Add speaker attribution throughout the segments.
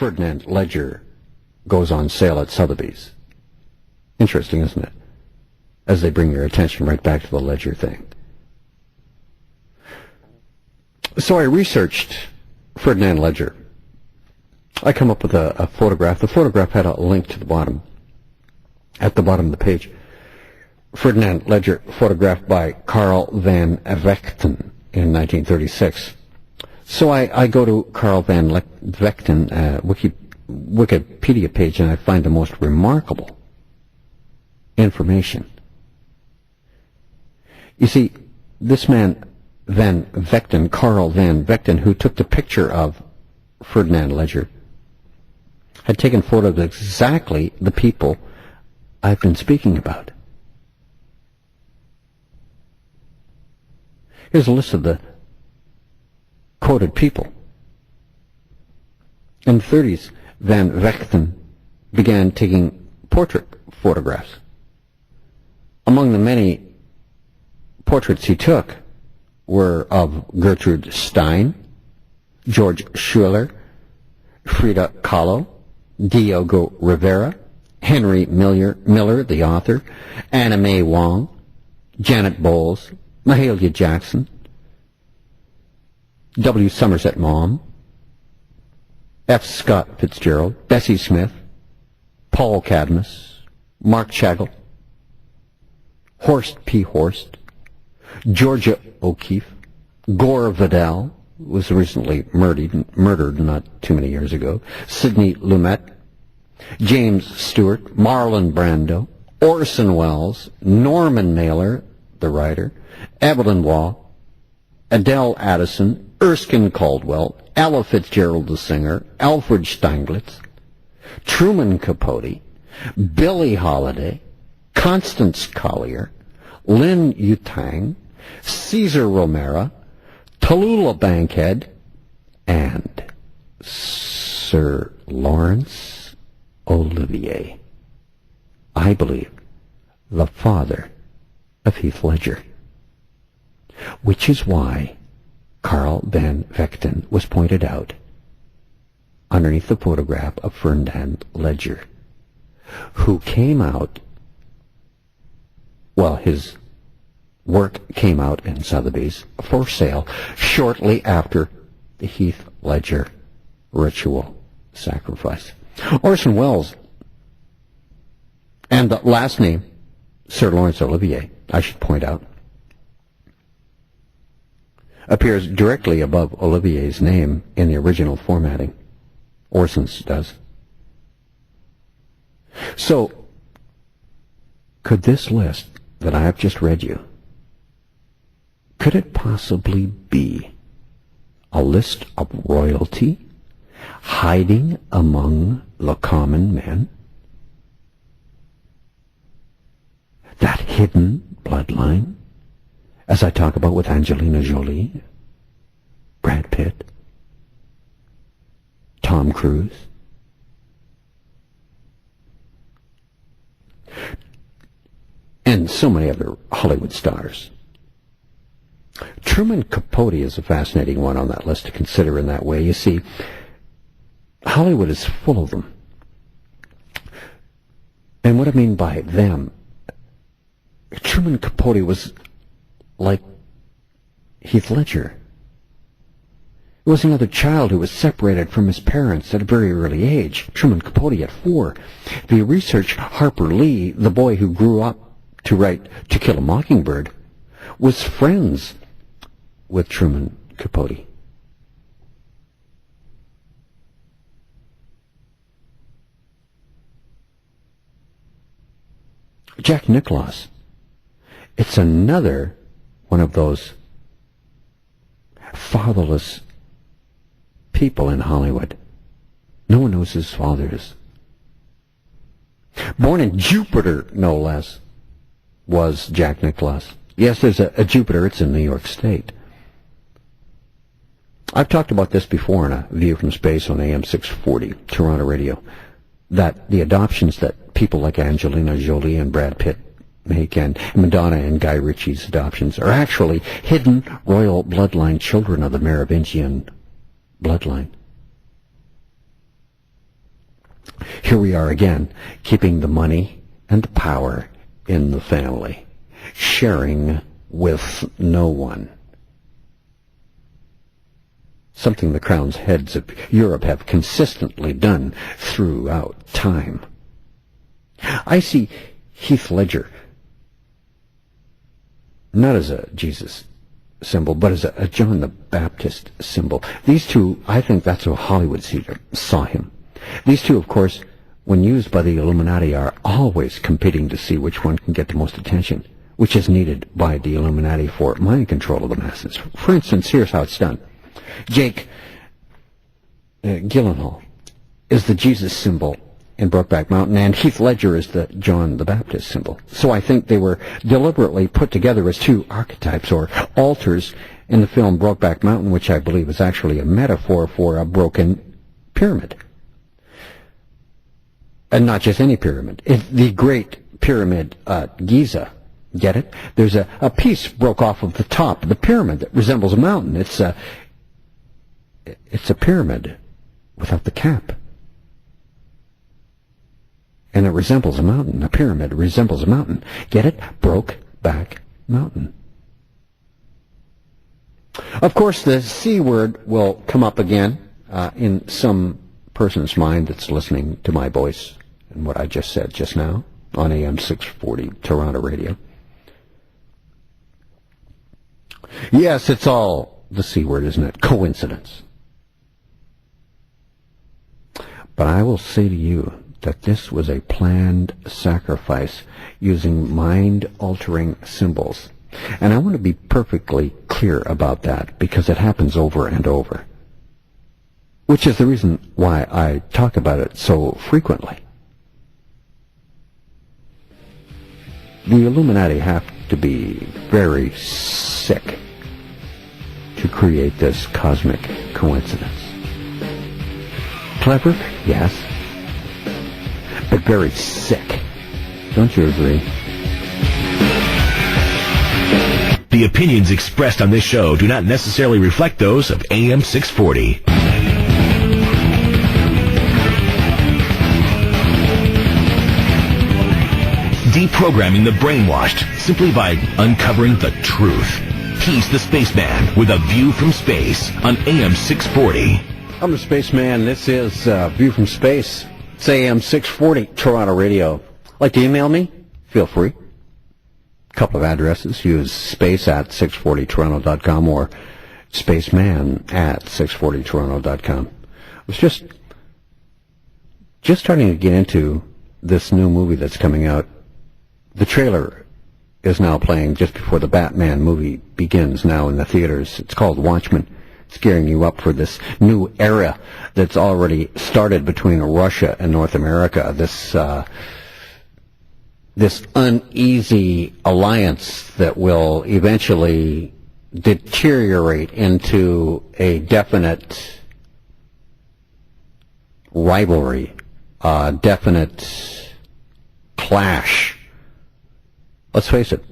Speaker 1: Ferdinand Ledger goes on sale at Sotheby's. Interesting, isn't it? As they bring your attention right back to the Ledger thing. So I researched Ferdinand Ledger. I come up with a photograph. The photograph had a link to the bottom. At the bottom of the page, Ferdinand Ledger, photographed by Carl Van Vechten in 1936. So I go to Carl Van Vechten Wikipedia page, and I find the most remarkable information. You see, this man, Van Vechten, Carl Van Vechten, who took the picture of Ferdinand Ledger, had taken photos of exactly the people I've been speaking about. Here's a list of the quoted people. In the 30s, Van Vechten began taking portrait photographs. Among the many portraits he took were of Gertrude Stein, George Schuller, Frida Kahlo, Diogo Rivera, Henry Miller, the author, Anna May Wong, Janet Bowles, Mahalia Jackson, W. Somerset Maugham, F. Scott Fitzgerald, Bessie Smith, Paul Cadmus, Mark Chagall, Horst P. Horst, Georgia O'Keeffe, Gore Vidal, was recently murdered not too many years ago, Sidney Lumet, James Stewart, Marlon Brando, Orson Welles, Norman Mailer, the writer, Evelyn Waugh, Adele Addison, Erskine Caldwell, Ella Fitzgerald the singer, Alfred Steinglitz, Truman Capote, Billie Holiday, Constance Collier, Lin Yutang, Cesar Romero, Tallulah Bankhead, and Sir Laurence Olivier. I believe the father of Heath Ledger. Which is why Carl Van Vechten was pointed out underneath the photograph of Ferdinand Ledger, who came out, well, his work came out in Sotheby's for sale shortly after the Heath Ledger ritual sacrifice. Orson Welles, and the last name, Sir Laurence Olivier, I should point out, appears directly above Olivier's name in the original formatting. Orson's does. So, could this list that I have just read you, could it possibly be a list of royalty hiding among the common men? That hidden bloodline, as I talk about with Angelina Jolie, Brad Pitt, Tom Cruise, and so many other Hollywood stars. Truman Capote is a fascinating one on that list to consider in that way. You see, Hollywood is full of them. And what I mean by them, Truman Capote was like Heath Ledger. He was another child who was separated from his parents at a very early age. Truman Capote at 4. If you research Harper Lee, the boy who grew up to write To Kill a Mockingbird, was friends with Truman Capote. Jack Nicklaus. It's another one of those fatherless people in Hollywood. No one knows his father is. Born in Jupiter, no less, was Jack Nicklaus. Yes, there's a Jupiter. It's in New York State. I've talked about this before in A View from Space on AM 640, Toronto Radio, that the adoptions that people like Angelina Jolie and Brad Pitt make, and Madonna and Guy Ritchie's adoptions, are actually hidden royal bloodline children of the Merovingian bloodline. Here we are again, keeping the money and the power in the family, sharing with no one. Something the crown's heads of Europe have consistently done throughout time. I see Heath Ledger not as a Jesus symbol, but as a John the Baptist symbol. These two, I think that's how Hollywood saw him. These two, of course, when used by the Illuminati, are always competing to see which one can get the most attention, which is needed by the Illuminati for mind control of the masses. For instance, here's how it's done. Jake Gyllenhaal is the Jesus symbol in Brokeback Mountain, and Heath Ledger is the John the Baptist symbol. So I think they were deliberately put together as two archetypes or altars in the film Brokeback Mountain, which I believe is actually a metaphor for a broken pyramid. And not just any pyramid. It's the Great Pyramid Giza. Get it? There's a piece broke off of the top of the pyramid that resembles a mountain. It's a pyramid without the cap. And it resembles a mountain. A pyramid resembles a mountain. Get it? Brokeback Mountain. Of course, the C word will come up again in some person's mind that's listening to my voice and what I just said just now on AM 640 Toronto Radio. Yes, it's all the C word, isn't it? Coincidence. But I will say to you that this was a planned sacrifice using mind-altering symbols. And I want to be perfectly clear about that because it happens over and over, which is the reason why I talk about it so frequently. The Illuminati have to be very sick to create this cosmic coincidence. Clever? Yes. But very sick. Don't you agree?
Speaker 2: The opinions expressed on this show do not necessarily reflect those of AM 640. Deprogramming the brainwashed simply by uncovering the truth. He's the Spaceman with a view from space on AM 640.
Speaker 1: I'm the Spaceman. This is View from Space. It's AM 640 Toronto Radio. Like to email me? Feel free. Couple of addresses. Use space@640toronto.com or spaceman@640toronto.com. I was just starting to get into this new movie that's coming out. The trailer is now playing just before the Batman movie begins now in the theaters. It's called Watchmen. It's gearing you up for this new era that's already started between Russia and North America. This uneasy alliance that will eventually deteriorate into a definite rivalry, definite clash. Let's face it,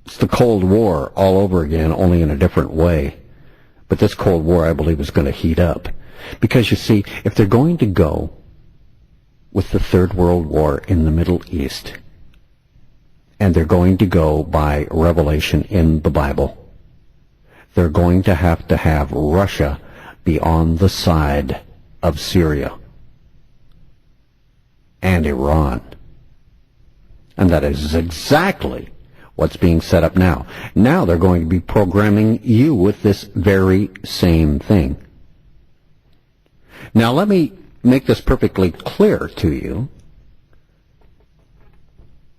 Speaker 1: it's the Cold War all over again, only in a different way. But this Cold War, I believe, is going to heat up. Because, you see, if they're going to go with the Third World War in the Middle East, and they're going to go by revelation in the Bible, they're going to have Russia be on the side of Syria and Iran. And that is exactly what's being set up now. Now they're going to be programming you with this very same thing. Now let me make this perfectly clear to you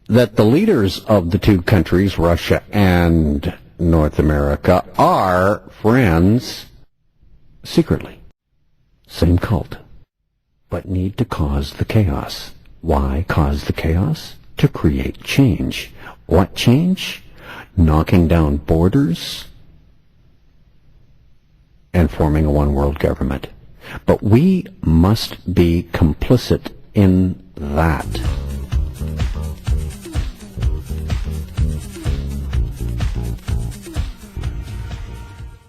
Speaker 1: that the leaders of the two countries, Russia and North America, are friends secretly. Same cult, but need to cause the chaos. Why cause the chaos? To create change. What change? Knocking down borders and forming a one-world government. But we must be complicit in that.